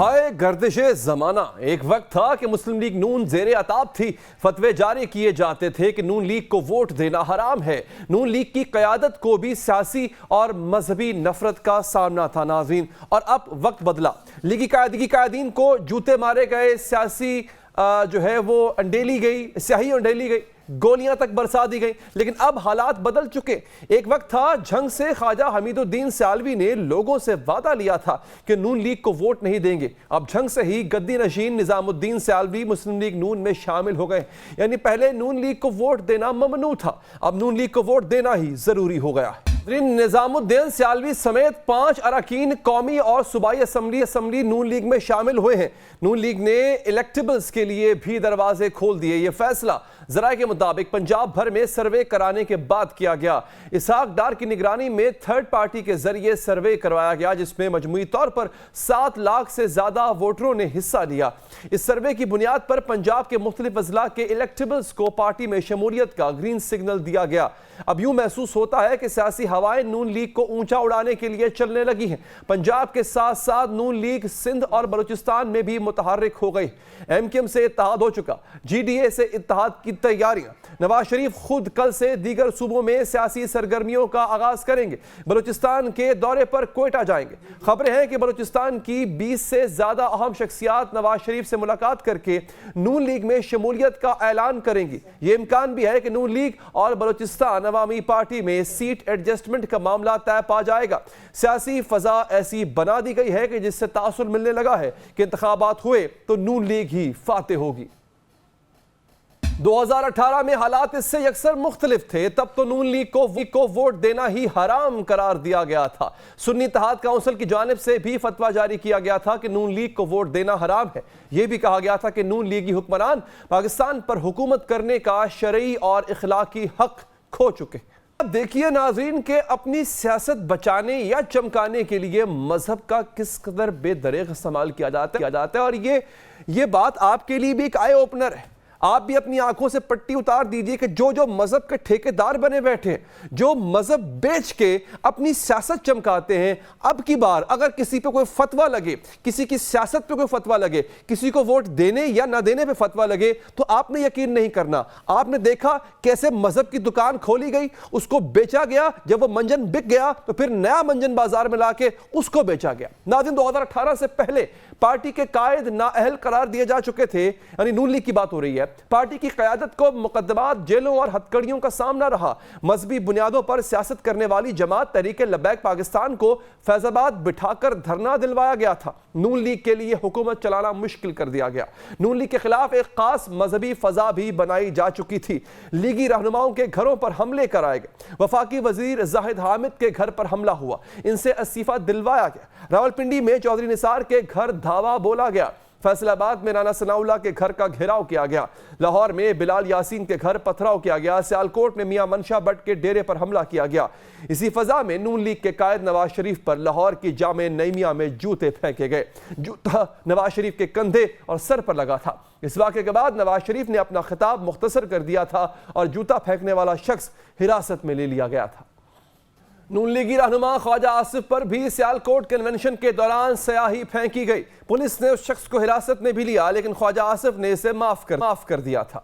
ہائے گردش زمانہ، ایک وقت تھا کہ مسلم لیگ نون زیر عتاب تھی، فتوے جاری کیے جاتے تھے کہ نون لیگ کو ووٹ دینا حرام ہے۔ نون لیگ کی قیادت کو بھی سیاسی اور مذہبی نفرت کا سامنا تھا ناظرین، اور اب وقت بدلا، لیگی قائدین کو جوتے مارے گئے، سیاسی جو ہے وہ انڈیلی گئی، سیاہی انڈیلی گئی، گولیاں تک برسا دی گئی، لیکن اب حالات بدل چکے۔ ایک وقت تھا جھنگ سے خواجہ حمید الدین سیالوی نے لوگوں سے وعدہ لیا تھا کہ نون لیگ کو ووٹ نہیں دیں گے، اب جھنگ سے ہی گدی نشین نظام الدین سیالوی مسلم لیگ نون میں شامل ہو گئے، یعنی پہلے نون لیگ کو ووٹ دینا ممنوع تھا، اب نون لیگ کو ووٹ دینا ہی ضروری ہو گیا۔ نظام الدین سیالوی سمیت 5 اراکین قومی اور صوبائی اسمبلی نون لیگ میں شامل ہوئے ہیں۔ نون لیگ نے الیکٹیبلز کے لیے بھی دروازے کھول دیے۔ یہ فیصلہ ذرائع کے مطابق پنجاب بھر میں سروے کرانے کے بعد کیا گیا۔ اسحاق ڈار کی نگرانی میں تھرڈ پارٹی کے ذریعے سروے کروایا گیا، جس میں مجموعی طور پر 7 لاکھ سے زیادہ ووٹروں نے حصہ لیا۔ اس سروے کی بنیاد پر پنجاب کے مختلف اضلاع کے الیکٹیبلز کو پارٹی میں شمولیت کا گرین سگنل دیا گیا۔ اب یوں محسوس ہوتا ہے کہ سیاسی ہوائیں نون لیگ کو اونچا اڑانے کے لیے چلنے لگی ہیں۔ پنجاب کے ساتھ ساتھ نون لیگ سندھ اور بلوچستان میں بھی متحرک ہو گئی۔ ایم کیو ایم سے اتحاد ہو چکا، جی ڈی اے سے اتحاد کی تیاریاں۔ نواز شریف خود کل سے دیگر صوبوں میں سیاسی سرگرمیوں کا آغاز کریں گے، بلوچستان کے دورے پر کوئٹہ جائیں گے۔ خبریں ہیں کہ بلوچستان کی 20 سے زیادہ اہم شخصیات نواز شریف سے ملاقات کر کے نون لیگ میں شمولیت کا اعلان کریں گی۔ یہ امکان بھی ہے کہ نون لیگ اور بلوچستان عوامی پارٹی میں سیٹ ایڈجسٹمنٹ کا معاملہ طے پا جائے گا۔ سیاسی فضا ایسی بنا دی گئی ہے کہ جس سے تاثر ملنے لگا ہے کہ انتخابات ہوئے تو نون لیگ ہی فاتح ہوگی۔ 2018 میں حالات اس سے یکسر مختلف تھے، تب تو نون لیگ کو ووٹ دینا ہی حرام قرار دیا گیا تھا۔ سنی اتحاد کونسل کی جانب سے بھی فتویٰ جاری کیا گیا تھا کہ نون لیگ کو ووٹ دینا حرام ہے۔ یہ بھی کہا گیا تھا کہ نون لیگی حکمران پاکستان پر حکومت کرنے کا شرعی اور اخلاقی حق کھو چکے۔ اب دیکھیے ناظرین کہ اپنی سیاست بچانے یا چمکانے کے لیے مذہب کا کس قدر بے دریغ استعمال کیا جاتا ہے، اور یہ بات آپ کے لیے بھی ایک آئی اوپنر ہے۔ آپ بھی اپنی آنکھوں سے پٹی اتار دیجئے کہ جو مذہب کے ٹھیکیدار بنے بیٹھے ہیں، جو مذہب بیچ کے اپنی سیاست چمکاتے ہیں، اب کی بار اگر کسی پہ کوئی فتویٰ لگے، کسی کی سیاست پہ کوئی فتویٰ لگے، کسی کو ووٹ دینے یا نہ دینے پہ فتویٰ لگے، تو آپ نے یقین نہیں کرنا۔ آپ نے دیکھا کیسے مذہب کی دکان کھولی گئی، اس کو بیچا گیا، جب وہ منجن بک گیا تو پھر نیا منجن بازار میں لا کے اس کو بیچا گیا۔ ناظرین 2018 سے پہلے پارٹی کے قائد نااہل قرار دیے جا چکے تھے، یعنی نون لیگ کی بات ہو رہی ہے۔ پارٹی کی قیادت کو مقدمات، جیلوں اور ہتھکڑیوں کا سامنا رہا۔ مذہبی بنیادوں پر سیاست کرنے والی جماعت تحریک لبیک پاکستان کو فیض آباد بٹھا کر دھرنا دلوایا گیا تھا۔ نون لیگ کے لیے حکومت چلانا مشکل کر دیا گیا۔ نون لیگ کے خلاف ایک خاص مذہبی فضا بھی بنائی جا چکی تھی۔ لیگی رہنماؤں کے گھروں پر حملے کرائے گئے۔ وفاقی وزیر زاہد حامد کے گھر پر حملہ ہوا، ان سے استعفیٰ دلوایا گیا۔ راولپنڈی میں چودھری نثار کے گھر دھاوا بولا گیا۔ فیصل آباد میں رانا ثناء اللہ کے گھر کا گھیراؤ کیا گیا۔ لاہور میں بلال یاسین کے گھر پتھراؤ کیا گیا۔ سیالکوٹ میں میاں منشا بٹ کے ڈیرے پر حملہ کیا گیا۔ اسی فضا میں نون لیگ کے قائد نواز شریف پر لاہور کی جامع نعیمیہ میں جوتے پھینکے گئے۔ جوتا نواز شریف کے کندھے اور سر پر لگا تھا۔ اس واقعے کے بعد نواز شریف نے اپنا خطاب مختصر کر دیا تھا اور جوتا پھینکنے والا شخص حراست میں لے لیا گیا تھا۔ نون لیگی رہنما خواجہ آصف پر بھی سیالکوٹ کنونشن کے دوران سیاہی پھینکی گئی۔ پولیس نے اس شخص کو حراست میں بھی لیا، لیکن خواجہ آصف نے اسے معاف کر دیا تھا۔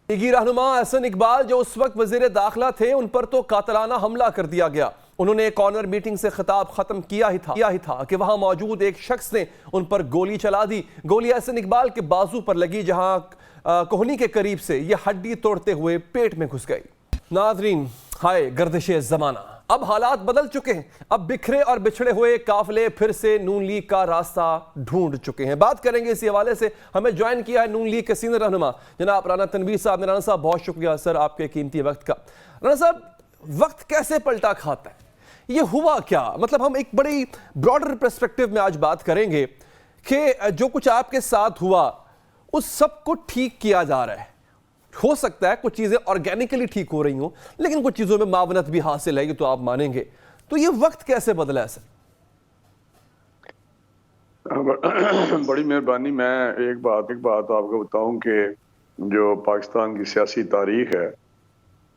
لیگی رہنما احسن اقبال جو اس وقت وزیر داخلہ تھے، ان پر تو قاتلانہ حملہ کر دیا گیا۔ انہوں نے ایک کارنر میٹنگ سے خطاب ختم کیا ہی تھا کہ وہاں موجود ایک شخص نے ان پر گولی چلا دی۔ گولی احسن اقبال کے بازو پر لگی، جہاں کوہنی کے قریب سے یہ ہڈی توڑتے ہوئے پیٹ میں گھس گئی۔ ناظرین ہائے گردش زمانہ، اب حالات بدل چکے ہیں۔ اب بکھرے اور بچھڑے ہوئے قافلے پھر سے نون لیگ کا راستہ ڈھونڈ چکے ہیں۔ بات کریں گے اسی حوالے سے، ہمیں جوائن کیا ہے نون لیگ کے سینئر رہنما جناب رانا تنویر صاحب نے۔ رانا صاحب بہت شکریہ سر آپ کے قیمتی وقت کا۔ رانا صاحب، وقت کیسے پلٹا کھاتا ہے؟ یہ ہوا کیا؟ مطلب ہم ایک بڑی براڈر پرسپیکٹیو میں آج بات کریں گے کہ جو کچھ آپ کے ساتھ ہوا اس سب کو ٹھیک کیا جا رہا ہے۔ ہو سکتا ہے کچھ چیزیں آرگینیکلی ٹھیک ہو رہی ہوں، لیکن کچھ چیزوں میں معاونت بھی حاصل ہے، یہ تو آپ مانیں گے۔ تو یہ وقت کیسے بدلا ہے سر؟ بڑی مہربانی۔ میں ایک بات آپ کو بتاؤں کہ جو پاکستان کی سیاسی تاریخ ہے،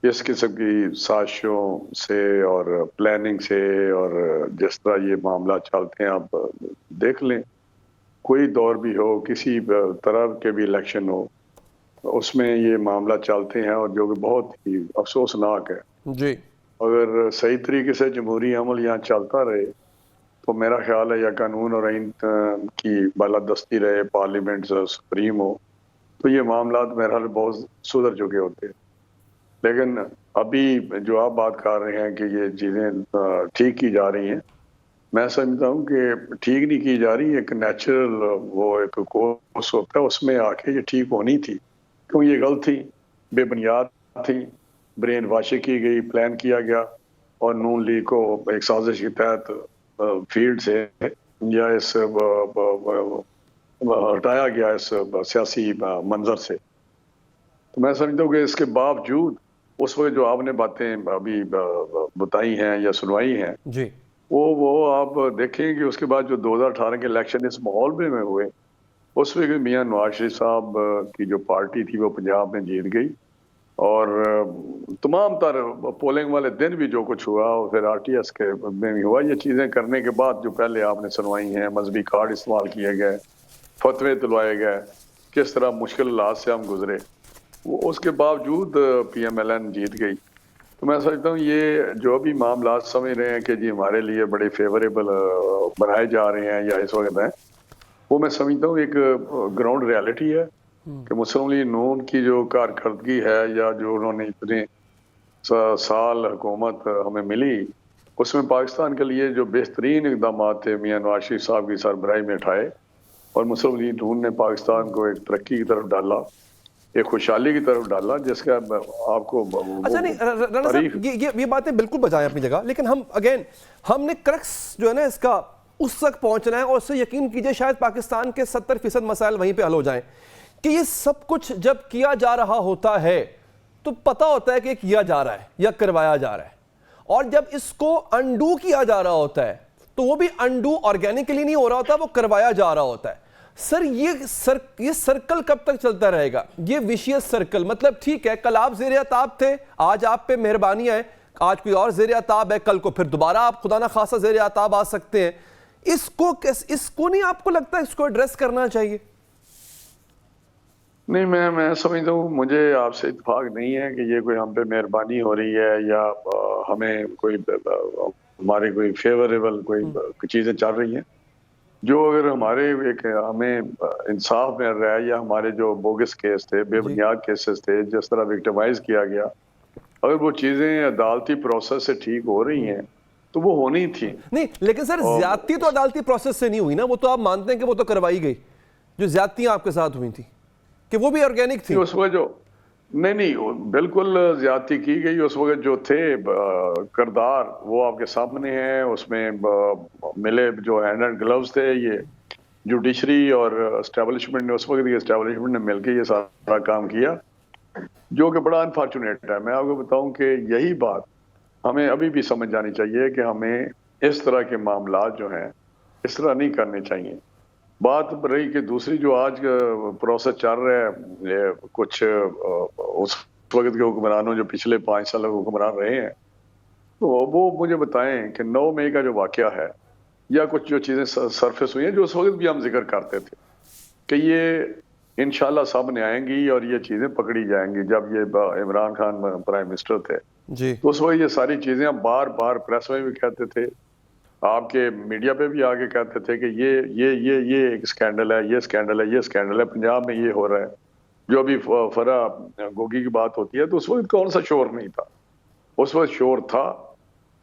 اس قسم کی سازشوں سے اور پلاننگ سے اور جس طرح یہ معاملہ چلتے ہیں آپ دیکھ لیں کوئی دور بھی ہو، کسی طرح کے بھی الیکشن ہو، اس میں یہ معاملہ چلتے ہیں اور جو کہ بہت ہی افسوسناک ہے۔ جی اگر صحیح طریقے سے جمہوری عمل یہاں چلتا رہے تو میرا خیال ہے یا قانون اور آئین کی بالادستی رہے، پارلیمنٹ سپریم ہو، تو یہ معاملات میرا خیال بہت سدھر چکے ہوتے ہیں۔ لیکن ابھی جو آپ بات کر رہے ہیں کہ یہ چیزیں ٹھیک کی جا رہی ہیں، میں سمجھتا ہوں کہ ٹھیک نہیں کی جا رہی، ایک نیچرل وہ ایک کورس ہوتا ہے، اس میں آ کے یہ ٹھیک ہونی تھی، کیوں یہ غلط تھی، بے بنیاد تھی، برین واشنگ کی گئی، پلان کیا گیا اور نون لیگ کو ایک سازش کے تحت فیلڈ سے یا اس ہٹایا گیا اس سیاسی منظر سے۔ تو میں سمجھتا ہوں کہ اس کے باوجود اس وقت جو آپ نے باتیں ابھی بتائی ہیں یا سنوائی ہیں، جی وہ آپ دیکھیں کہ اس کے بعد جو 2018 کے الیکشن اس ماحول میں ہوئے، اس میں میاں نواز شریف صاحب کی جو پارٹی تھی وہ پنجاب میں جیت گئی، اور تمام تر پولنگ والے دن بھی جو کچھ ہوا اور پھر آر ٹی ایس کے میں بھی ہوا، یہ چیزیں کرنے کے بعد جو پہلے آپ نے سنوائی ہیں، مذہبی کارڈ استعمال کیے گئے، فتوے تلوائے گئے، کس طرح مشکل حالات سے ہم گزرے، اس کے باوجود PML-N جیت گئی۔ تو میں سمجھتا ہوں یہ جو بھی معاملات سمجھ رہے ہیں کہ جی ہمارے لیے بڑے فیوریبل بنائے جا رہے ہیں یا اس وقت ہیں، وہ میں سمجھتا ہوں ایک گراؤنڈ ریالٹی ہے کہ مسلم لیگ نون کی جو کارکردگی ہے یا جو انہوں نے اتنے سال حکومت ہمیں ملی، اس میں پاکستان کے لیے جو بہترین اقدامات تھے میاں نواز شریف صاحب کی سربراہی میں اٹھائے، اور مسلم لیگ نون نے پاکستان کو ایک ترقی کی طرف ڈالا، ایک خوشحالی کی طرف ڈالا، جس کا آپ کو اچھا نہیں رانا صاحب یہ باتیں بالکل بجائیں اپنی جگہ، لیکن ہم نے کرکس جو ہے نا اس کا اس تک پہنچنا ہے، اور اس سے یقین کیجئے شاید پاکستان کے 70% مسائل وہیں پہ حل ہو جائیں کہ یہ سب کچھ جب کیا جا رہا ہوتا ہے تو پتہ ہوتا ہے کہ کیا جا رہا ہے یا کروایا جا رہا ہے، اور جب اس کو انڈو کیا جا رہا ہوتا ہے تو وہ بھی انڈو آرگینکلی نہیں ہو رہا ہوتا، وہ کروایا جا رہا ہوتا ہے۔ سر یہ سرکل کب تک چلتا رہے گا؟ یہ ویشیس سرکل، مطلب ٹھیک ہے کل آپ زیر عتاب تھے، آج آپ پہ مہربانی ہے، آج کوئی اور زیر عتاب ہے، کل کو پھر دوبارہ آپ خدا نہ خواستہ زیر عتاب آ سکتے ہیں۔ اس کو نہیں آپ کو لگتا ہے اس کو ایڈریس کرنا چاہیے؟ نہیں، میں سمجھتا ہوں، مجھے آپ سے اتفاق نہیں ہے کہ یہ کوئی ہم پہ مہربانی ہو رہی ہے یا ہمیں کوئی ہمارے کوئی فیوریبل کوئی چیزیں چل رہی ہیں۔ جو اگر ہمارے ہمیں انصاف مل رہا ہے یا ہمارے جو بوگس کیس تھے، بے بنیاد کیسز تھے، جس طرح وکٹمائز کیا گیا، اگر وہ چیزیں عدالتی پروسیس سے ٹھیک ہو رہی ہیں تو وہ ہونی تھی۔ نہیں لیکن سر زیادتی تو عدالتی پروسیس سے نہیں ہوئی نا، وہ تو آپ مانتے ہیں کہ وہ تو کروائی گئی، جو زیادتیاں آپ کے ساتھ ہوئی تھی کہ وہ بھی آرگینک تھی۔ اس وقت جو نہیں بالکل زیادتی کی گئی، اس وقت جو تھے کردار وہ آپ کے سامنے ہیں، اس میں ملے جو ہینڈ اینڈ گلوز تھے، یہ جوڈیشری اور اسٹیبلشمنٹ نے، اس وقت کی اسٹیبلشمنٹ نے مل کے یہ سارا کام کیا، جو کہ بڑا انفارچونیٹ ہے۔ میں آپ کو بتاؤں کہ یہی بات ہمیں ابھی بھی سمجھ جانی چاہیے کہ ہمیں اس طرح کے معاملات جو ہیں اس طرح نہیں کرنے چاہیے۔ بات رہی کہ دوسری جو آج پروسیس چل رہا ہے، کچھ اس وقت کے حکمرانوں جو پچھلے 5 سال حکمران رہے ہیں، تو وہ مجھے بتائیں کہ 9 مئی کا جو واقعہ ہے یا کچھ جو چیزیں سرفیس ہوئی ہیں جو اس وقت بھی ہم ذکر کرتے تھے کہ یہ انشاءاللہ سامنے آئیں گی اور یہ چیزیں پکڑی جائیں گی، جب یہ عمران خان پرائم منسٹر تھے جی تو اس وقت یہ ساری چیزیں ہم بار بار پریس میں بھی کہتے تھے، آپ کے میڈیا پہ بھی آگے کہتے تھے کہ یہ ایک سکینڈل ہے، یہ سکینڈل ہے، یہ سکینڈل ہے، پنجاب میں یہ ہو رہا ہے۔ جو ابھی فرا گوگی کی بات ہوتی ہے تو اس وقت کون سا شور نہیں تھا؟ اس وقت شور تھا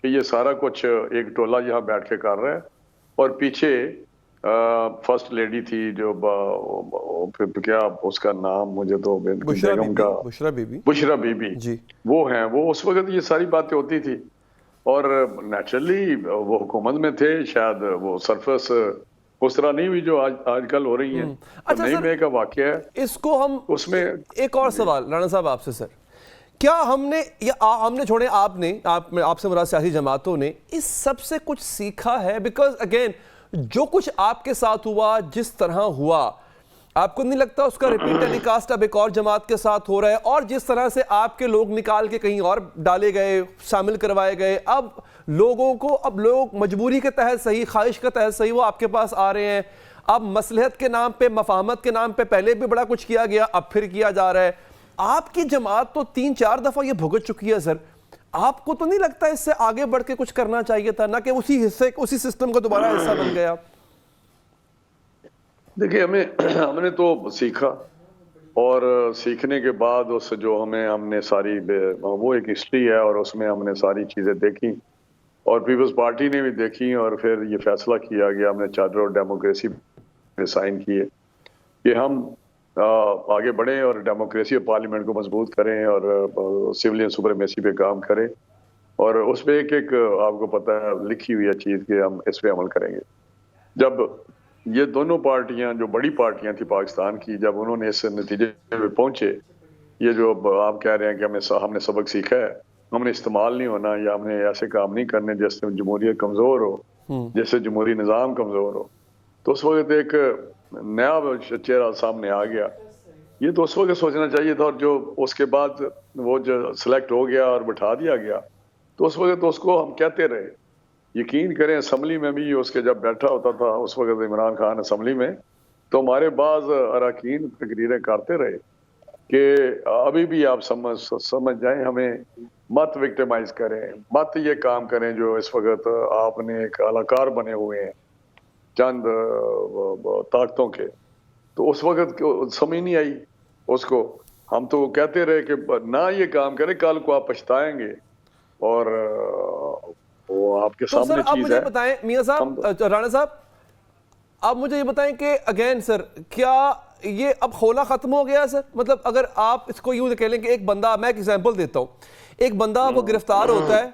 کہ یہ سارا کچھ ایک ٹولہ یہاں بیٹھ کے کر رہا ہے، اور پیچھے فرسٹ لیڈی تھی جو کیا اس کا نام مجھے تو بیگم کا بشرا بی بی جی، وہ ہیں، وہ اس وقت یہ ساری باتیں ہوتی تھی، اور نیچرلی وہ حکومت میں تھے، شاید وہ سرفس اس طرح نہیں ہوئی جو آج کل ہو رہی ہیں۔ اچھا نئی مئی کا واقعہ ہے، اس کو ہم اس میں ایک اور سوال رانا صاحب آپ سے، سر کیا ہم نے چھوڑے آپ سے مراد سیاسی جماعتوں نے اس سب سے کچھ سیکھا ہے؟ بیکاز اگین جو کچھ آپ کے ساتھ ہوا، جس طرح ہوا، آپ کو نہیں لگتا اس کا ریپیٹ ٹیلی کاسٹ اب ایک اور جماعت کے ساتھ ہو رہا ہے؟ اور جس طرح سے آپ کے لوگ نکال کے کہیں اور ڈالے گئے، شامل کروائے گئے، اب لوگ مجبوری کے تحت صحیح، خواہش کے تحت صحیح، وہ آپ کے پاس آ رہے ہیں، اب مصلحت کے نام پہ، مفاہمت کے نام پہ پہلے بھی بڑا کچھ کیا گیا، اب پھر کیا جا رہا ہے. آپ کی جماعت تو 3-4 دفعہ یہ بھگت چکی ہے سر. آپ کو تو نہیں لگتا اس سے آگے بڑھ کے کچھ کرنا چاہیے تھا، نہ کہ اسی سسٹم کا دوبارہ حصہ بن گیا؟ دیکھیں ہم نے تو سیکھا، اور سیکھنے کے بعد اس جو ہم نے ساری وہ ایک ہسٹری ہے، اور اس میں ہم نے ساری چیزیں دیکھی، اور پیپلز پارٹی نے بھی دیکھی، اور پھر یہ فیصلہ کیا گیا، ہم نے چارٹر اور ڈیموکریسی پہ سائن کیے کہ ہم آگے بڑھیں اور ڈیموکریسی اور پارلیمنٹ کو مضبوط کریں اور سویلین سپریمیسی پہ کام کریں، اور اس پہ ایک آپ کو پتہ ہے لکھی ہوئی ہے چیز کہ ہم اس پہ عمل کریں گے. جب یہ دونوں پارٹیاں جو بڑی پارٹیاں تھی پاکستان کی، جب انہوں نے اس نتیجے پہ پہنچے، یہ جو آپ کہہ رہے ہیں کہ ہم نے سبق سیکھا ہے، ہم نے استعمال نہیں ہونا، یا ہم نے ایسے کام نہیں کرنے جس سے جمہوریت کمزور ہو، جس سے جمہوری نظام کمزور ہو، تو اس وقت ایک نیا چہرہ سامنے آ گیا. یہ تو اس وقت سوچنا چاہیے تھا، اور جو اس کے بعد وہ جو سلیکٹ ہو گیا اور بٹھا دیا گیا، تو اس وقت تو اس کو ہم کہتے رہے. یقین کریں اسمبلی میں بھی اس کے جب بیٹھا ہوتا تھا اس وقت عمران خان اسمبلی میں، تو ہمارے بعض اراکین تقریریں کرتے رہے کہ ابھی بھی آپ سمجھ جائیں، ہمیں مت وکٹمائز کریں، مت یہ کام کریں جو اس وقت آپ نے ایک اعلیٰ بنے ہوئے ہیں چند طاقتوں کے. تو اس وقت سمجھ نہیں آئی اس کو. ہم تو کہتے رہے کہ نہ یہ کام کریں، کل کو آپ پچھتائیں گے، اور وہ آپ کے تو سر سامنے آپ چیز مجھے ہے. بتائیں میاں صاحب، رانا صاحب، آپ مجھے یہ بتائیں کہ اگین سر، کیا یہ اب خولا ختم ہو گیا سر؟ مطلب اگر آپ اس کو یوں کہہ لیں کہ ایک بندہ، میں ایک ایگزامپل دیتا ہوں، ایک بندہ وہ گرفتار ہوتا ہے،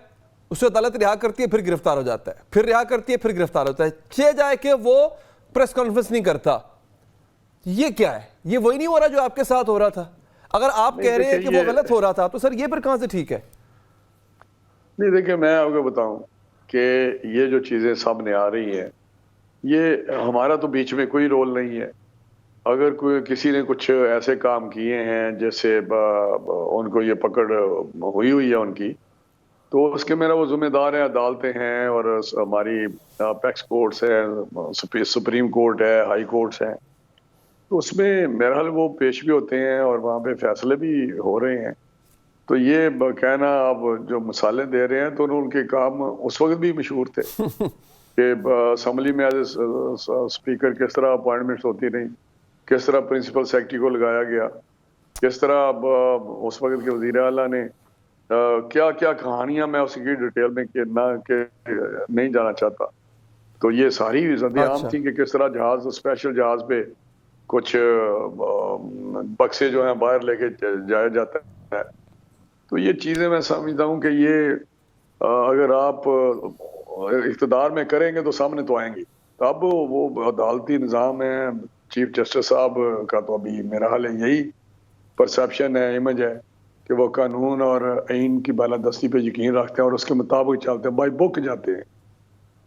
اسے عدالت رہا کرتی ہے، پھر گرفتار ہو جاتا ہے، پھر رہا کرتی ہے، پھر گرفتار ہوتا ہے، چھ جائے کہ وہ پریس کانفرنس نہیں کرتا. یہ کیا ہے؟ یہ وہی نہیں ہو رہا جو آپ کے ساتھ ہو رہا تھا؟ اگر آپ کہہ رہے ہیں کہ وہ غلط ہو رہا تھا تو سر یہ پھر کہاں سے ٹھیک ہے؟ نہیں دیکھیں، میں آپ کو بتاؤں کہ یہ جو چیزیں سامنے آ رہی ہیں، یہ ہمارا تو بیچ میں کوئی رول نہیں ہے. اگر کوئی کسی نے کچھ ایسے کام کیے ہیں جیسے ان کو یہ پکڑ ہوئی ہے ان کی، تو اس کے میرا وہ ذمہ دار ہیں، عدالتیں ہیں، اور ہماری پیکس کورٹس ہیں، سپریم کورٹ ہے، ہائی کورٹس ہیں. تو اس میں میرا حال وہ پیش بھی ہوتے ہیں اور وہاں پہ فیصلے بھی ہو رہے ہیں. تو یہ کہنا آپ جو مثالیں دے رہے ہیں، تو ان کے کام اس وقت بھی مشہور تھے کہ اسمبلی میں ایز اسپیکر کس طرح اپوائنٹمنٹس ہوتی رہیں، کس طرح پرنسپل سیکرٹری کو لگایا گیا، کس طرح اس وقت کے وزیر اعلیٰ نے کیا کیا کہانیاں، میں اس کی ڈیٹیل میں نہیں جانا چاہتا. تو یہ ساری زدیں عام تھیں کہ کس طرح جہاز، اسپیشل جہاز پہ کچھ بکسے جو ہیں باہر لے کے جایا جاتا ہے. تو یہ چیزیں میں سمجھتا ہوں کہ یہ اگر آپ اقتدار میں کریں گے تو سامنے تو آئیں گی. اب وہ عدالتی نظام ہے، چیف جسٹس صاحب کا تو ابھی میرا حال ہے یہی پرسیپشن ہے، امیج ہے کہ وہ قانون اور آئین کی بالادستی پہ یقین رکھتے ہیں اور اس کے مطابق چلتے ہیں، بائی بک جاتے ہیں.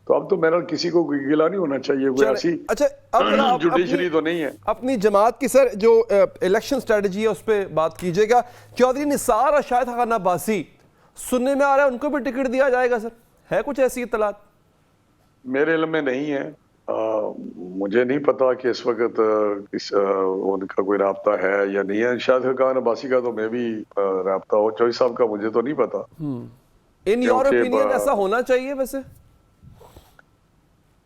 تو اب تو میرا کسی کو گلا نہیں ہونا چاہیے، کوئی ایسی جوڈیشری تو نہیں ہے. اپنی جماعت کی سر جو الیکشن سٹریٹجی ہے اس پہ بات کیجئے گا. چودھری نثار اور شاہد خان عباسی سننے میں آ رہا ہے ان کو بھی ٹکٹ دیا جائے گا سر، ہے کچھ ایسی اطلاعات؟ میرے علم میں نہیں ہے، مجھے نہیں پتا کہ اس وقت ان کا کوئی رابطہ ہے یا نہیں ہے. شاہد خان عباسی کا تو میں بھی رابطہ ہو، چوہدری صاحب کا مجھے تو نہیں پتا. ان یور اوپینین ایسا ہونا چاہیے ویسے؟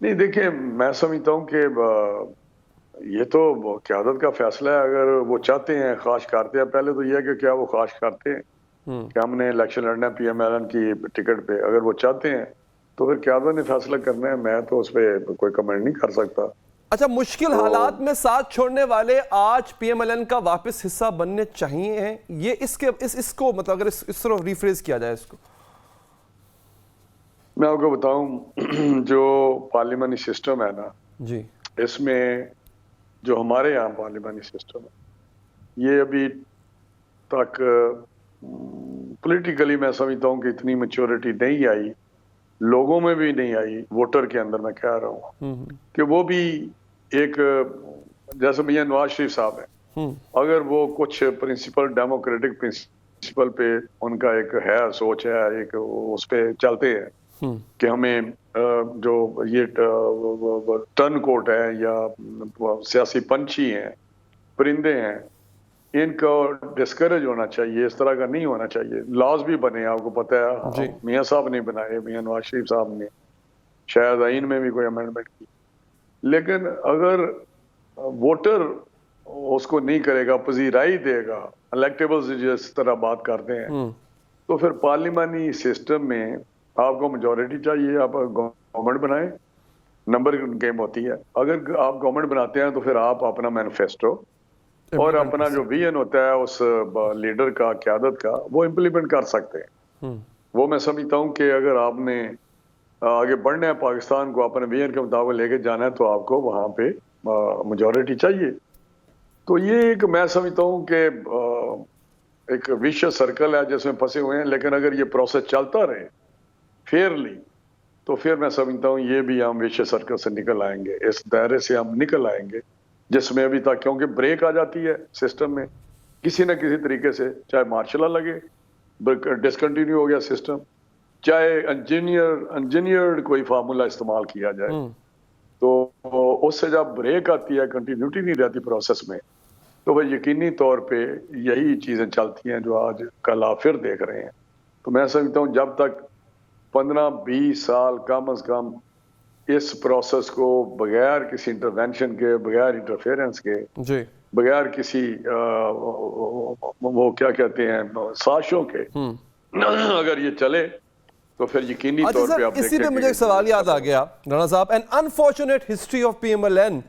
نہیں دیکھیں، میں سمجھتا ہوں کہ یہ تو قیادت کا فیصلہ ہے. اگر وہ چاہتے ہیں، خواہش کرتے ہیں، پہلے تو یہ ہے کہ کیا وہ خواہش کرتے ہیں کہ ہم نے الیکشن لڑنا ہے PML-N کی ٹکٹ پہ. اگر وہ چاہتے ہیں تو پھر قیادت نے فیصلہ کرنا ہے، میں تو اس پہ کوئی کمنٹ نہیں کر سکتا. اچھا، مشکل حالات میں ساتھ چھوڑنے والے آج PML-N کا واپس حصہ بننے چاہیے ہیں، یہ اس کو مطلب اگر اس طرح ریفریز کیا جائے اس کو؟ میں آپ کو بتاؤں، جو پارلیمانی سسٹم ہے نا، جی، اس میں جو ہمارے یہاں پارلیمانی سسٹم ہے، یہ ابھی تک پولیٹیکلی میں سمجھتا ہوں کہ اتنی میچورٹی نہیں آئی، لوگوں میں بھی نہیں آئی، ووٹر کے اندر میں کہہ رہا ہوں کہ وہ بھی ایک جیسے میاں نواز شریف صاحب ہیں، اگر وہ کچھ پرنسپل، ڈیموکریٹک پرنسپل پہ ان کا ایک ہے، سوچ ہے، ایک اس پہ چلتے ہیں، کہ ہمیں جو یہ ٹرن کوٹ ہے یا سیاسی پنچھی ہیں، پرندے ہیں، ان کو ڈسکریج ہونا چاہیے، اس طرح کا نہیں ہونا چاہیے. لاز بھی بنے، آپ کو پتہ ہے میاں صاحب نے بنائے، میاں نواز شریف صاحب نے شاید آئین میں بھی کوئی امینڈمنٹ کی، لیکن اگر ووٹر اس کو نہیں کرے گا، پذیرائی دے گا، الیکٹیبلز جس طرح بات کرتے ہیں، تو پھر پارلیمانی سسٹم میں آپ کو میجورٹی چاہیے، آپ گورنمنٹ بنائیں، نمبر گیم ہوتی ہے. اگر آپ گورنمنٹ بناتے ہیں تو پھر آپ اپنا مینیفیسٹو اور اپنا جو ویژن ہوتا ہے اس لیڈر کا، قیادت کا، وہ امپلیمنٹ کر سکتے ہیں. وہ میں سمجھتا ہوں کہ اگر آپ نے آگے بڑھنا ہے پاکستان کو اپنے ویژن کے مطابق لے کے جانا ہے تو آپ کو وہاں پہ میجورٹی چاہیے. تو یہ ایک میں سمجھتا ہوں کہ ایک ویشیس سرکل ہے جس میں پھنسے ہوئے ہیں، لیکن اگر یہ پروسیس چلتا رہے فیئرلی تو پھر میں سمجھتا ہوں یہ بھی ہم ویشیس سرکل سے نکل آئیں گے، اس دائرے سے ہم نکل آئیں گے جس میں ابھی تک، کیونکہ بریک آ جاتی ہے سسٹم میں کسی نہ کسی طریقے سے، چاہے مارشل لا لگے، ڈسکنٹینیو ہو گیا سسٹم، چاہے انجینئرڈ کوئی فارمولا استعمال کیا جائے، تو اس سے جب بریک آتی ہے، کنٹینیوٹی نہیں رہتی پروسیس میں، تو وہ یقینی طور پہ یہی چیزیں چلتی ہیں جو آج کل آپ پھر دیکھ رہے ہیں. تو میں سمجھتا ہوں جب تک 15-20 سال کم از کم اس پروسیس کو بغیر کسی انٹرونشن کے، بغیر انٹرفیئرنس کے، بغیر کسی وہ کیا کہتے ہیں سازشوں کے اگر یہ چلے تو پھر یقینی طور پہ آپ دیکھیں. اسی پہ مجھے ایک سوال یاد آ گیا رانا صاحب. an unfortunate history of PML-N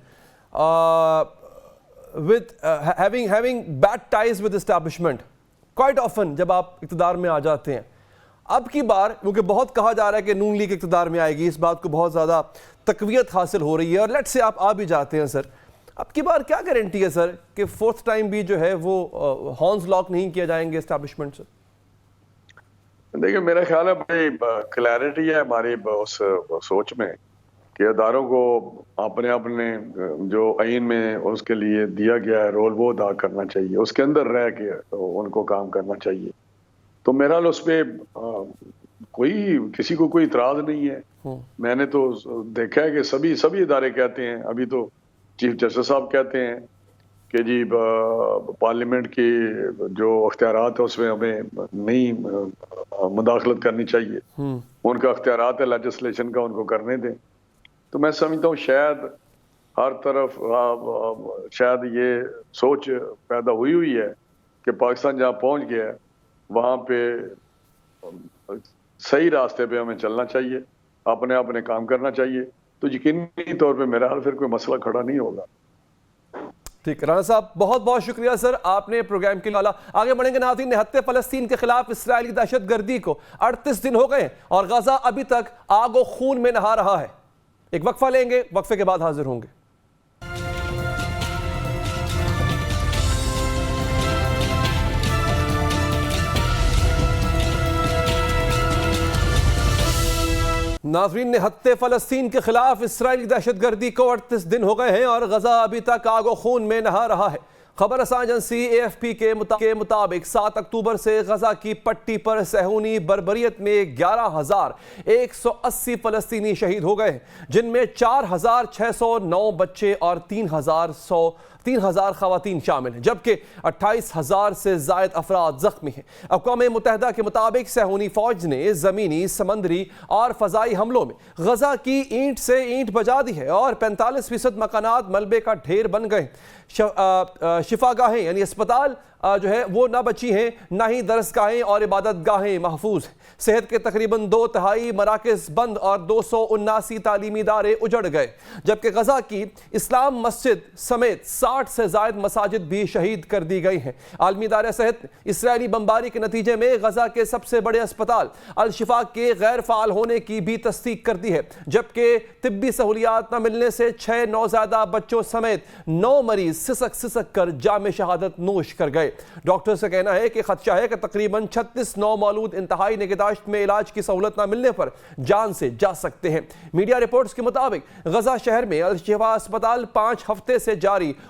with having bad ties with establishment quite often جب آپ اقتدار میں آ جاتے ہیں. اب کی بار کیونکہ بہت کہا جا رہا ہے کہ نون لیگ اقتدار میں آئے گی، اس بات کو بہت زیادہ تقویت حاصل ہو رہی ہے، اور لیٹ سے آپ آ بھی جاتے ہیں سر، اب کی بار کیا گارنٹی ہے سر کہ فورتھ ٹائم بھی جو ہے وہ ہارنز لاک نہیں کیا جائیں گے اسٹیبلشمنٹ سے؟ دیکھیں میرا خیال ہے بڑی کلیئرٹی ہے ہماری اس سوچ میں کہ اداروں کو اپنے جو آئین میں اس کے لیے دیا گیا ہے رول وہ ادا کرنا چاہیے، اس کے اندر رہ کے ان کو کام کرنا چاہیے. تو میرا اس پہ کسی کو کوئی اعتراض نہیں ہے. میں نے تو دیکھا ہے کہ سبھی ادارے کہتے ہیں، ابھی تو چیف جسٹس صاحب کہتے ہیں کہ جی پارلیمنٹ کی جو اختیارات ہے اس میں ہمیں نہیں مداخلت کرنی چاہیے، ان کا اختیارات ہے لیجسلیشن کا، ان کو کرنے دیں. تو میں سمجھتا ہوں شاید ہر طرف شاید یہ سوچ پیدا ہوئی ہے کہ پاکستان جہاں پہنچ گیا ہے وہاں پہ صحیح راستے پہ ہمیں چلنا چاہیے، اپنے کام کرنا چاہیے. تو یقینی طور پہ میرا حال پھر کوئی مسئلہ کھڑا نہیں ہوگا. ٹھیک رانا صاحب، بہت بہت شکریہ سر، آپ نے پروگرام کے لیے. آگے بڑھیں گے ناظرین. نہتے فلسطین کے خلاف اسرائیلی دہشت گردی کو 38 دن ہو گئے اور غزہ ابھی تک آگ و خون میں نہا رہا ہے. ایک وقفہ لیں گے، وقفے کے بعد حاضر ہوں گے. ناظرین، نہتے فلسطین کے خلاف اسرائیلی دہشت گردی کو 38 دن ہو گئے ہیں اور غزہ ابھی تک آگ و خون میں نہا رہا ہے. خبر رساں ایجنسی AFP کے مطابق 7 اکتوبر سے غزہ کی پٹی پر صہیونی بربریت میں 11,180 فلسطینی شہید ہو گئے ہیں، جن میں 4,609 بچے اور 3,000 خواتین شامل ہیں، جبکہ 28,000 سے زائد افراد زخمی ہیں. اقوام متحدہ کے مطابق صہیونی فوج نے زمینی، سمندری اور فضائی حملوں میں غزہ کی اینٹ سے اینٹ بجا دی ہے اور 45% مکانات ملبے کا ڈھیر بن گئے. شفاگاہیں یعنی اسپتال جو ہے وہ نہ بچی ہیں، نہ ہی درسگاہیں اور عبادت گاہیں محفوظ ہیں. صحت کے تقریباً 2/3 مراکز بند اور 279 تعلیمی ادارے اجڑ گئے، جبکہ غزہ کی اسلام مسجد سمیت 60 سے زائد مساجد بھی شہید کر دی گئی ہیں. عالمی ادارہ صحت اسرائیلی بمباری کے نتیجے میں غزہ کے سب سے بڑے اسپتال الشفا کے غیر فعال ہونے کی بھی تصدیق کر دی ہے، جبکہ طبی سہولیات نہ ملنے سے 6 نوزائیدہ بچوں سمیت 9 مریض سسک کر جام شہادت نوش کر گئے. ڈاکٹر سے کہنا ہے کہ خدشہ ہے کہ تقریباً 36 نومولود انتہائی نگہداشت میں علاج کی سہولت نہ ملنے پر جان سے جا سکتے ہیں. میڈیا رپورٹس کے مطابق غزہ شہر میں الشفا اسپتال 5 ہفتے سے جاری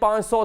500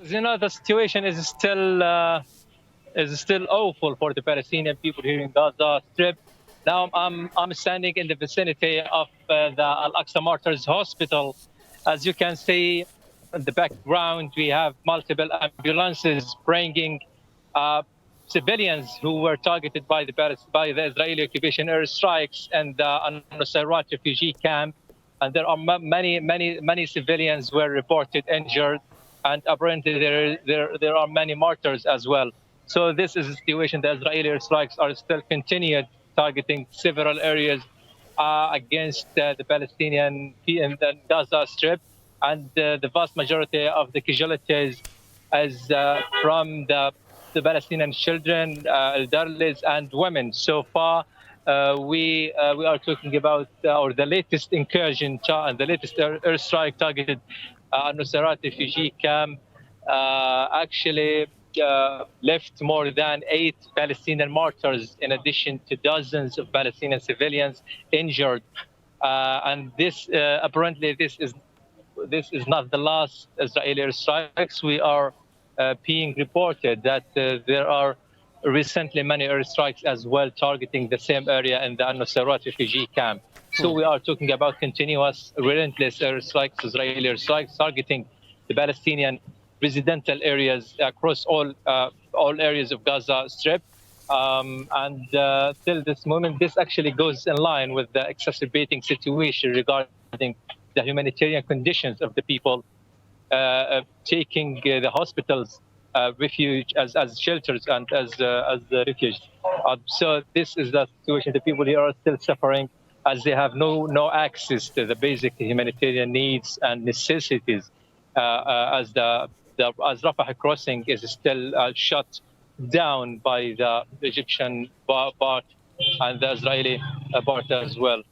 You know, the situation is still awful for the Palestinian people here in Gaza Strip. Now I'm standing in the vicinity of the Al-Aqsa Martyrs Hospital. As you can see in the background, we have multiple ambulances bringing civilians who were targeted by the Israeli occupation airstrikes and the Al-Nusayrat refugee camp. And there are many civilians were reported injured, and apparently there are many martyrs as well. So this is a situation. The Israeli airstrikes are still continued, targeting several areas against the Palestinian in the Gaza Strip, and the vast majority of the casualties is from the Palestinian children, elderly, and women. So far, we are talking about the latest incursion, the latest airstrike targeted Al-Nusayrat refugee camp. Actually left more than 8 Palestinian martyrs, in addition to dozens of Palestinian civilians injured. And this apparently this is not the last Israeli airstrikes. We are being reported that there are recently many airstrikes as well targeting the same area in the Al-Nusayrat refugee camp. So we are talking about continuous, relentless airstrikes, Israeli airstrikes targeting the Palestinian residential areas across all areas of Gaza Strip. And till this moment, this actually goes in line with the exacerbating situation regarding the humanitarian conditions of the people, taking the hospitals refuge as shelters and as refuge. So this is the situation. The people here are still suffering as they have no access to the basic humanitarian needs and necessities, as as Rafah crossing is still shut down by the Egyptian part and the Israeli part as well.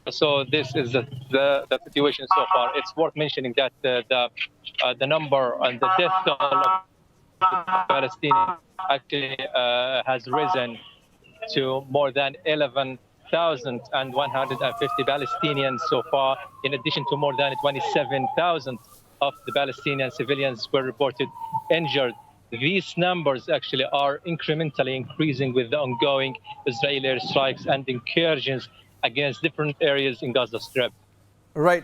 So this is the situation so far. It's worth mentioning that the number and the death toll of Palestinians actually has risen to more than 11,150 Palestinians so far, in addition to more than 27,000 of the Palestinian civilians were reported injured. These numbers actually are incrementally increasing with the ongoing Israeli airstrikes and incursions against different areas in Gaza Strip. Right.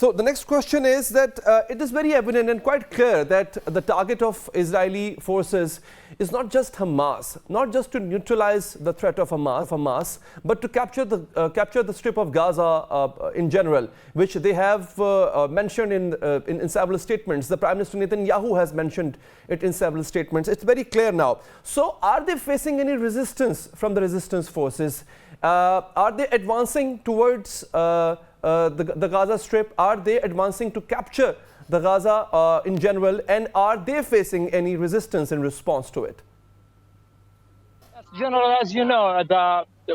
So the next question is that it is very evident and quite clear that the target of Israeli forces is not just Hamas, not just to neutralize the threat of Hamas, but to capture the strip of Gaza in general, which they have mentioned in several statements. The Prime Minister Netanyahu has mentioned it in several statements. It's very clear now. So are they facing any resistance from the resistance forces? Are they advancing towards the Gaza Strip? Are they advancing to capture the Gaza in general? And are they facing any resistance in response to it? General, as you know,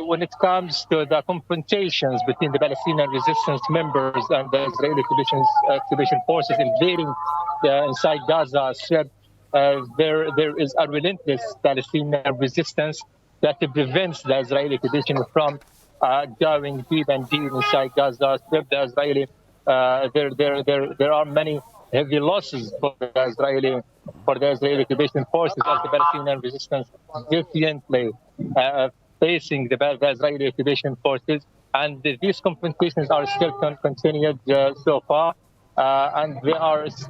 when it comes to the confrontations between the Palestinian resistance members and the Israeli occupation forces invading inside Gaza Strip, there is a relentless Palestinian resistance that prevents the Israeli occupation from going deep and deep inside Gaza Strip. The Israeli, there are many heavy losses for the Israeli occupation forces as the Palestinian resistance defiantly facing the Israeli occupation forces, and these confrontations are still continued so far, and they are it's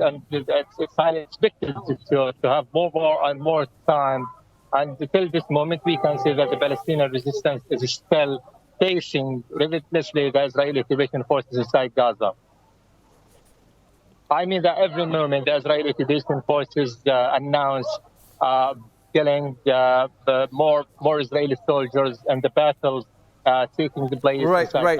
highly expected to have more and more time. And until this moment, we can say that the Palestinian resistance is still facing relentlessly the Israeli occupation forces inside Gaza. I mean that every moment the Israeli occupation forces announce killing more Israeli soldiers and the battles taking the place. Right.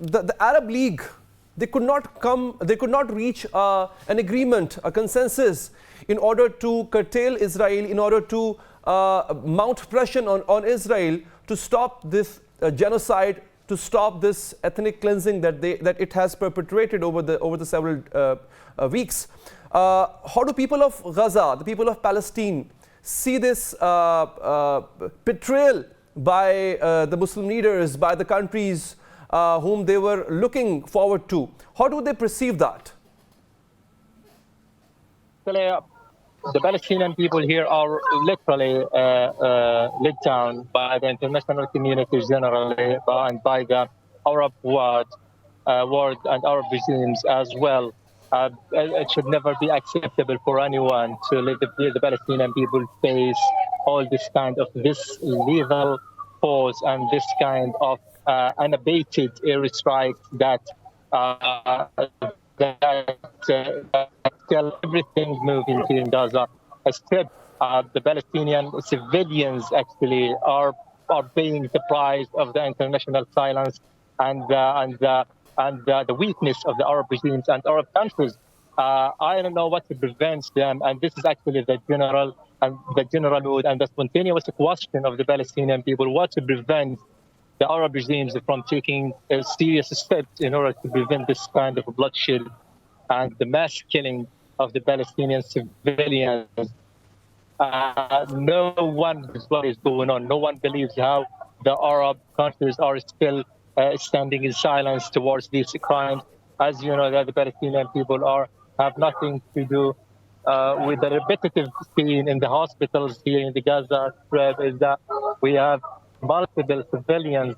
the Arab League, they could not reach an agreement, a consensus in order to curtail Israel, in order to mount pressure on Israel to stop this genocide, to stop this ethnic cleansing that it has perpetrated over the several weeks. How do people of Gaza, the people of Palestine, see this betrayal by the Muslim leaders, by the countries whom they were looking forward to? How do they perceive that? The Palestinian people here are literally let down by the international community generally and by the Arab world and Arab regimes as well. It should never be acceptable for anyone to let the Palestinian people face all this kind of this lethal force and this kind of unabated airstrikes that kill everything moving here in Gaza. The Palestinian civilians actually are paying the price of the international silence and the weakness of the Arab regimes and Arab countries. I don't know what prevents them, and this is actually the general mood and the spontaneous question of the Palestinian people: what to prevent the Arab regimes from taking serious steps in order to prevent this kind of bloodshed and the mass killing of the Palestinian civilians. No one knows what is going on. No one believes how the Arab countries are still standing in silence towards these crimes. As you know, that the Palestinian people have nothing to do with the repetitive scene in the hospitals here in the Gaza Strip. Is that we have multiple civilians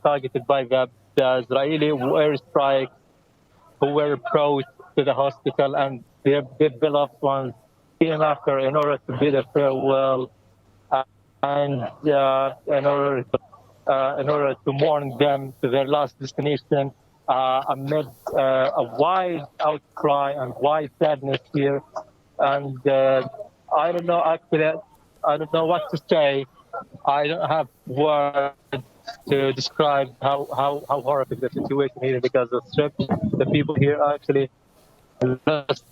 targeted by the Israeli airstrikes who were approached to the hospital, and their beloved ones came after in order to bid a farewell and in order to mourn them to their last destination amid a wide outcry and wide sadness here. And I don't know, actually, I don't know what to say. I don't have words to describe how horrific the situation here in the Gaza Strip. The people here are actually lost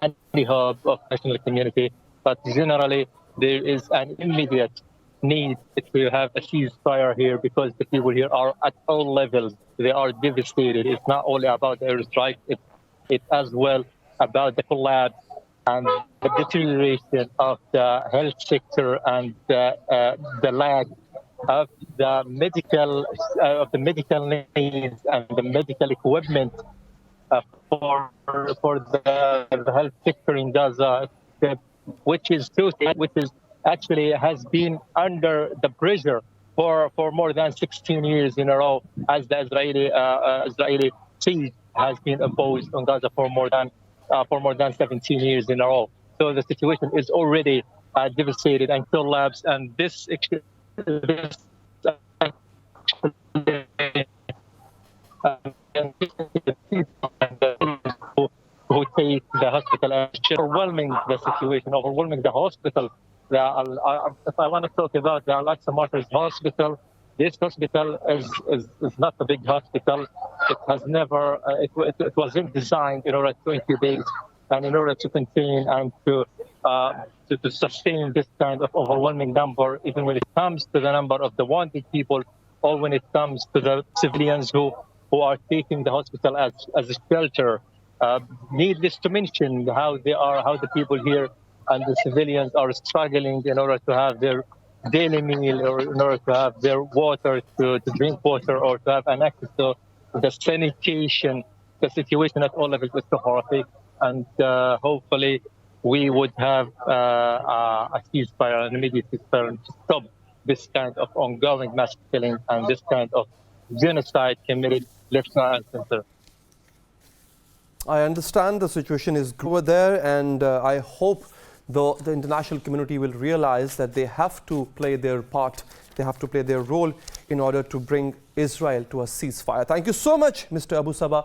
any hope of national community, but generally there is an immediate need to have a ceasefire here because the people here are at all levels. They are devastated. It's not only about the airstrike, it's as well about the collapse and the deterioration of the health sector and the lack of the medical needs and the medical equipment for the health sector in Gaza, which is actually has been under the pressure for more than 16 years in a row, as the Israeli siege has been imposed on Gaza for more than 17 years in a row. So the situation is already devastated and collapsed, and this who take the hospital overwhelming the situation, overwhelming the hospital. If I want to talk about the Al-Aqsa Martyrs Hospital, this hospital is not a big hospital. It has never, it wasn't designed in order to incubate and in order to contain and to sustain this kind of overwhelming number, even when it comes to the number of the wanted people, or when it comes to the civilians who are taking the hospital as a shelter. Needless to mention how the people here and the civilians are struggling in order to have their daily meal, or in order to have their water, to drink water, or to have an access to the sanitation. The situation at all levels is so horrific, and hopefully we would have a ceasefire, an immediate ceasefire, to stop this kind of ongoing mass killing and this kind of genocide committed left, right, and center. I understand the situation is over there, and I hope the international community will realize that they have to play their part, they have to play their role in order to bring Israel to a ceasefire. Thank you so much, Mr. Abu Sabah,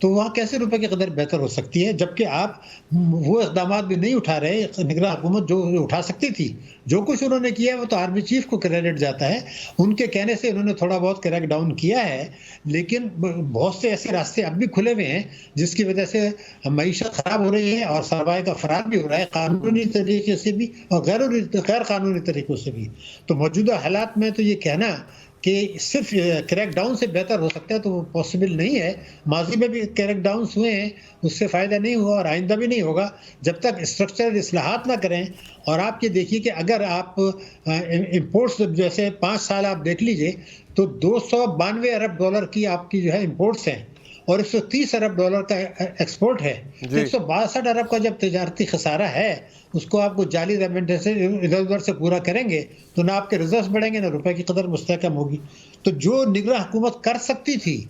تو وہاں کیسے روپے کی قدر بہتر ہو سکتی ہے؟ جبکہ آپ وہ اقدامات بھی نہیں اٹھا رہے، نگراں حکومت جو اٹھا سکتی تھی، جو کچھ انہوں نے کیا ہے وہ تو آرمی چیف کو کریڈٹ جاتا ہے، ان کے کہنے سے انہوں نے تھوڑا بہت کریک ڈاؤن کیا ہے، لیکن بہت سے ایسے راستے اب بھی کھلے ہوئے ہیں جس کی وجہ سے معیشت خراب ہو رہی ہے اور سرمایہ کا فرار بھی ہو رہا ہے، قانونی طریقے سے بھی اور غیر قانونی طریقوں سے بھی۔ تو موجودہ حالات میں تو یہ کہنا کہ صرف کریک ڈاؤن سے بہتر ہو سکتا ہے تو وہ پاسبل نہیں ہے۔ ماضی میں بھی کریک ڈاؤنس ہوئے ہیں، اس سے فائدہ نہیں ہوا اور آئندہ بھی نہیں ہوگا جب تک اسٹرکچرل اصلاحات نہ کریں۔ اور آپ یہ دیکھیے کہ اگر آپ امپورٹس جیسے 5 سال آپ دیکھ لیجئے تو $292 ارب کی آپ کی جو ہے امپورٹس ہیں اور $130 ارب کا ایکسپورٹ ہے۔ 162 ارب کا جب تجارتی خسارہ ہے، اس کو آپ کو جعلی ریمیٹنس سے ادھر ادھر سے پورا کریں گے تو نہ آپ کے ریزروز بڑھیں گے، نہ روپے کی قدر مستحکم ہوگی۔ تو جو نگراں حکومت کر سکتی تھی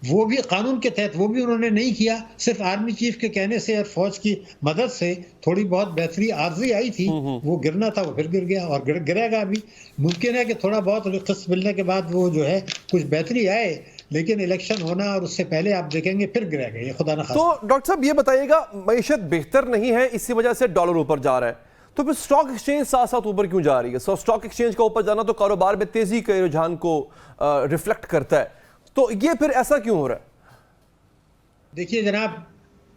وہ بھی قانون کے تحت وہ بھی انہوں نے نہیں کیا، صرف آرمی چیف کے کہنے سے اور فوج کی مدد سے تھوڑی بہت بہتری عارضی آئی تھی، وہ گرنا تھا وہ پھر گر گیا اور گرے گا بھی۔ ممکن ہے کہ تھوڑا بہت قسط ملنے کے بعد وہ جو ہے کچھ بہتری آئے، لیکن الیکشن ہونا اور اس سے پہلے آپ دیکھیں گے پھر گرے گا یہ خدا نخواستہ۔ تو ڈاکٹر صاحب یہ بتائیے گا، معیشت بہتر نہیں ہے، اسی وجہ سے ڈالر اوپر جا رہا ہے، تو پھر سٹاک ایکسچینج ساتھ ساتھ اوپر کیوں جا رہی ہے؟ سٹاک ایکسچینج کا اوپر جانا تو کاروبار میں تیزی کے رجحان کو ریفلیکٹ کرتا ہے، تو یہ پھر ایسا کیوں ہو رہا ہے؟ دیکھیے جناب،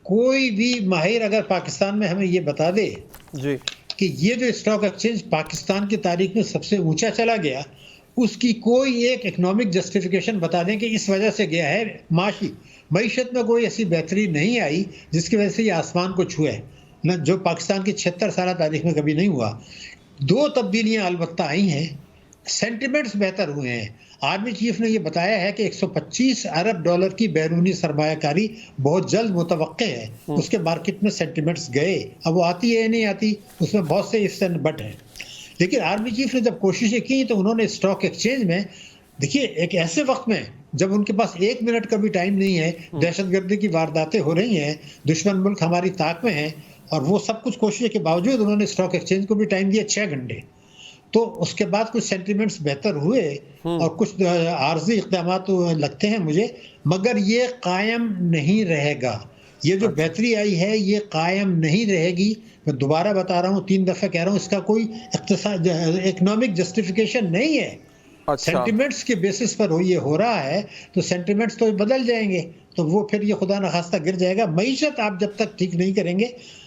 کوئی بھی ماہر اگر پاکستان میں ہمیں یہ بتا دے جی کہ یہ جو اسٹاک ایکسچینج پاکستان کی تاریخ میں سب سے اونچا چلا گیا، اس کی کوئی ایک اکنامک جسٹیفیکیشن بتا دیں کہ اس وجہ سے گیا ہے، معیشت میں کوئی ایسی بہتری نہیں آئی جس کی وجہ سے یہ آسمان کو چھوئے، جو پاکستان کی 76 سالہ تاریخ میں کبھی نہیں ہوا۔ 2 تبدیلیاں البتہ آئی ہیں، سینٹیمنٹس بہتر ہوئے ہیں۔ آرمی چیف نے یہ بتایا ہے کہ $125 ارب کی بیرونی سرمایہ کاری بہت جلد متوقع ہے، اس کے مارکیٹ میں سینٹیمنٹس گئے، اب وہ آتی ہے یا نہیں آتی اس میں بہت سے ifs and بٹ ہیں۔ لیکن آرمی چیف نے جب کوششیں کی تو انہوں نے اسٹاک ایکسچینج میں، دیکھیے ایک ایسے وقت میں جب ان کے پاس 1 منٹ کا بھی ٹائم نہیں ہے، دہشت گردی کی وارداتیں ہو رہی ہیں، دشمن ملک ہماری طاق میں ہیں، اور وہ سب کچھ کوششوں کے باوجود انہوں نے اسٹاک ایکسچینج کو بھی ٹائم دیا 6 گھنٹے۔ تو اس کے بعد کچھ سینٹیمنٹس بہتر ہوئے اور کچھ عارضی اقدامات لگتے ہیں مجھے، مگر یہ قائم نہیں رہے گا۔ یہ جو بہتری آئی ہے یہ قائم نہیں رہے گی۔ میں دوبارہ بتا رہا ہوں، 3 دفعہ کہہ رہا ہوں، اس کا کوئی اکنامک جسٹیفیکیشن نہیں ہے۔ سینٹیمنٹس کے بیسس پر یہ ہو رہا ہے تو سینٹیمنٹس تو بدل جائیں گے تو وہ پھر یہ خدا نخواستہ گر جائے گا۔ معیشت آپ جب تک ٹھیک نہیں کریں گے،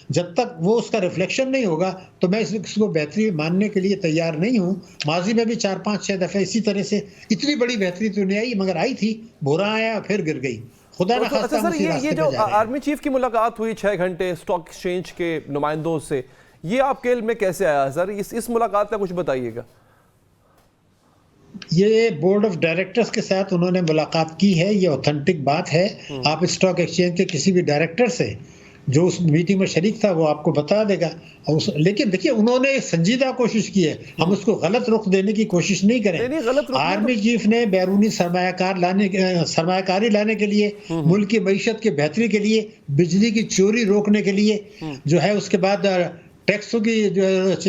جب تک وہ اس کا ریفلیکشن نہیں ہوگا تو میں اس کو بہتری ماننے کے لیے تیار نہیں ہوں۔ ماضی میں بھی 4-5-6 دفعہ اسی طرح سے اتنی بڑی بہتری تو نہیں آئی، مگر آئی تھی، بورا آیا پھر گر گئی۔ خدا نخواستہ ہم اسی راستے پہ جا رہے ہیں۔ آرمی چیف کی ملاقات ہوئی 6 گھنٹے اسٹاک ایکسچینج کے نمائندوں سے، یہ آپ کے علم میں کیسے آیا سر؟ اس ملاقات کا کچھ بتائیے گا۔ یہ بورڈ آف ڈائریکٹرز کے ساتھ انہوں نے ملاقات کی ہے، یہ اوتھینٹک بات ہے۔ آپ اسٹاک ایکسچینج کے کسی بھی ڈائریکٹر سے جو اس میٹنگ میں شریک تھا وہ آپ کو بتا دے گا۔ لیکن دیکھیے انہوں نے سنجیدہ کوشش کی ہے، ہم اس کو غلط رخ دینے کی کوشش نہیں کریں۔ آرمی چیف نے بیرونی سرمایہ کاری لانے کے لیے، ملک کی معیشت کی بہتری کے لیے، بجلی کی چوری روکنے کے لیے جو ہے، اس کے بعد ٹیکسوں کی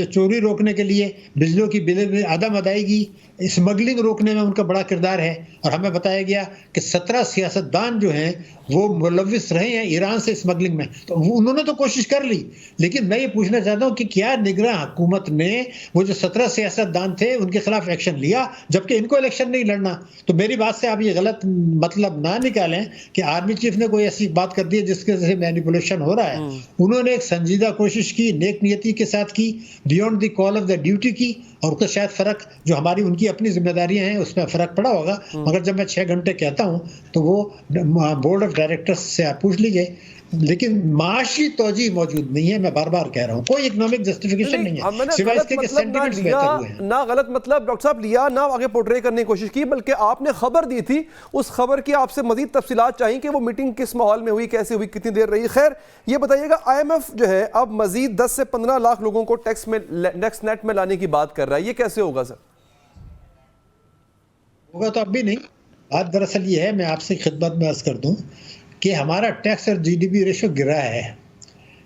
چوری روکنے کے لیے، بجلیوں کی بل عدم ادائیگی، اسمگلنگ روکنے میں ان کا بڑا کردار ہے۔ اور ہمیں بتایا گیا کہ 17 سیاستدان جو ہیں وہ ملوث رہے ہیں ایران سے اسمگلنگ میں، تو انہوں نے تو کوشش کر لی۔ لیکن میں یہ پوچھنا چاہتا ہوں کہ کیا نگراں حکومت نے وہ جو 17 سیاستدان تھے ان کے خلاف ایکشن لیا، جبکہ ان کو الیکشن نہیں لڑنا؟ تو میری بات سے آپ یہ غلط مطلب نہ نکالیں کہ آرمی چیف نے کوئی ایسی بات کر دی جس کے سے مینیپولیشن ہو رہا ہے۔ انہوں نے ایک سنجیدہ کوشش کی، نیک نیتی کے ساتھ کی، beyond the call of the duty کی، اور تو شاید فرق جو ہماری ان کی اپنی ذمہ داریاں ہیں اس میں فرق پڑا ہوگا، مگر جب میں 6 گھنٹے کہتا ہوں تو وہ بورڈ آف ڈائریکٹرز سے آپ پوچھ لیجئے۔ لیکن معاشی توجہ موجود نہیں ہے، میں بار بار کہہ رہا ہوں، کوئی اکنامک جسٹیفیکیشن نہیں ہے، سوائے اس کے کہ سینٹیمنٹس بہتر ہوئے ہیں۔ نہ غلط مطلب ڈاکٹر صاحب لیا، نہ آگے پورٹرے کرنے کی کوشش کی، بلکہ آپ نے خبر دی تھی، اس خبر کی آپ سے مزید تفصیلات چاہیے کہ وہ میٹنگ کس ماحول میں ہوئی، کیسے ہوئی، کتنی دیر رہی۔ خیر یہ بتائیے گا، IMF جو ہے اب مزید 10 سے 15 لاکھ لوگوں کو ٹیکس نیٹ میں لانے کی بات کر رہا ہے، یہ کیسے ہوگا سر؟ ہوگا تو اب بھی نہیں۔ بات دراصل یہ ہے، میں آپ سے خدمت میں عرض کر دوں کہ ہمارا ٹیکس اور GDP ریشو گرا ہے۔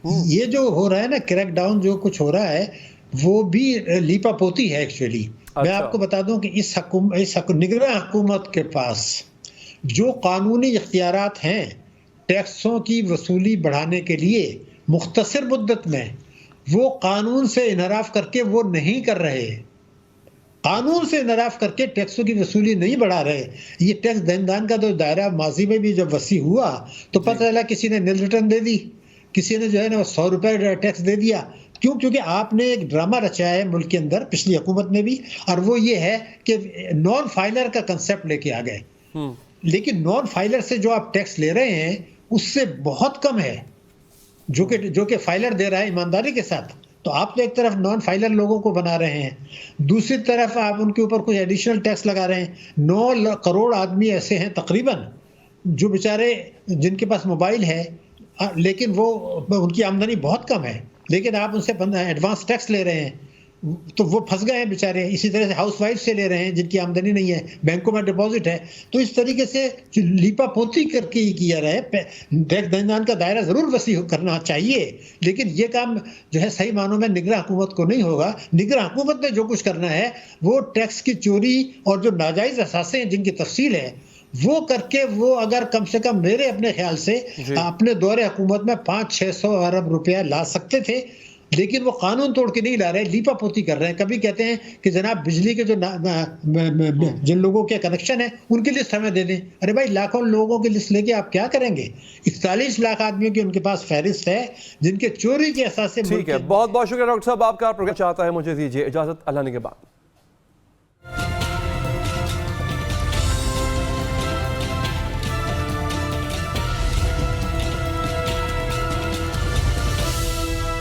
یہ جو ہو رہا ہے نا کریک ڈاؤن جو کچھ ہو رہا ہے وہ بھی لیپا پوتی ہے ایکچولی۔ میں آپ کو بتا دوں کہ اس نگراں حکومت کے پاس جو قانونی اختیارات ہیں ٹیکسوں کی وصولی بڑھانے کے لیے مختصر مدت میں وہ قانون سے انحراف کر کے وہ نہیں کر رہے، قانون سے انحراف کر کے ٹیکسوں کی وصولی نہیں بڑھا رہے۔ یہ ٹیکس دہندگان کا تو دائرہ ماضی میں بھی جب وسیع ہوا تو پتہ چلا کسی نے نیل ریٹرن دے دی، کسی نے جو ہے نا 100 روپے ٹیکس دے دیا۔ کیوں؟ کیونکہ آپ نے ایک ڈرامہ رچایا ہے ملک کے اندر، پچھلی حکومت میں بھی، اور وہ یہ ہے کہ نان فائلر کا کنسیپٹ لے کے آ گئے۔ لیکن نان فائلر سے جو آپ ٹیکس لے رہے ہیں اس سے بہت کم ہے جو کہ فائلر دے رہا ہے ایمانداری کے ساتھ۔ تو آپ تو ایک طرف نان فائلر لوگوں کو بنا رہے ہیں، دوسری طرف آپ ان کے اوپر کوئی ایڈیشنل ٹیکس لگا رہے ہیں۔ 9 کروڑ آدمی ایسے ہیں تقریباً جو بیچارے جن کے پاس موبائل ہے لیکن وہ ان کی آمدنی بہت کم ہے، لیکن آپ ان سے ایڈوانس ٹیکس لے رہے ہیں تو وہ پھنس گئے ہیں بیچارے۔ اسی طرح سے ہاؤس وائف سے لے رہے ہیں جن کی آمدنی نہیں ہے، بینکوں میں ڈپازٹ ہے۔ تو اس طریقے سے لیپا پوتی کر کے ہی کیا رہے۔ ٹیکس دہندگان کا دائرہ ضرور وسیع کرنا چاہیے، لیکن یہ کام جو ہے صحیح معنوں میں نگراں حکومت کو نہیں ہوگا۔ نگراں حکومت نے جو کچھ کرنا ہے وہ ٹیکس کی چوری اور جو ناجائز اثاثے ہیں جن کی تفصیل ہے وہ کر کے وہ اگر کم سے کم میرے اپنے خیال سے اپنے دور حکومت میں 500-600 ارب روپیہ لا سکتے تھے، لیکن وہ قانون توڑ کے نہیں لا رہے، لیپا پوتی کر رہے ہیں۔ کبھی کہتے ہیں کہ جناب بجلی کے جو جن لوگوں کے کنیکشن ہیں ان کی لسٹ ہمیں دے دیں۔ ارے بھائی لاکھوں لوگوں کی لسٹ لے کے آپ کیا کریں گے؟ 41 لاکھ آدمیوں کی ان کے پاس فہرست ہے جن کے چوری کے اثاثے۔ ٹھیک ہے، بہت بہت شکریہ ڈاکٹر صاحب، آپ کا پروگرام چاہتا ہے مجھے دیجیے اجازت، اللہ نے کے بعد۔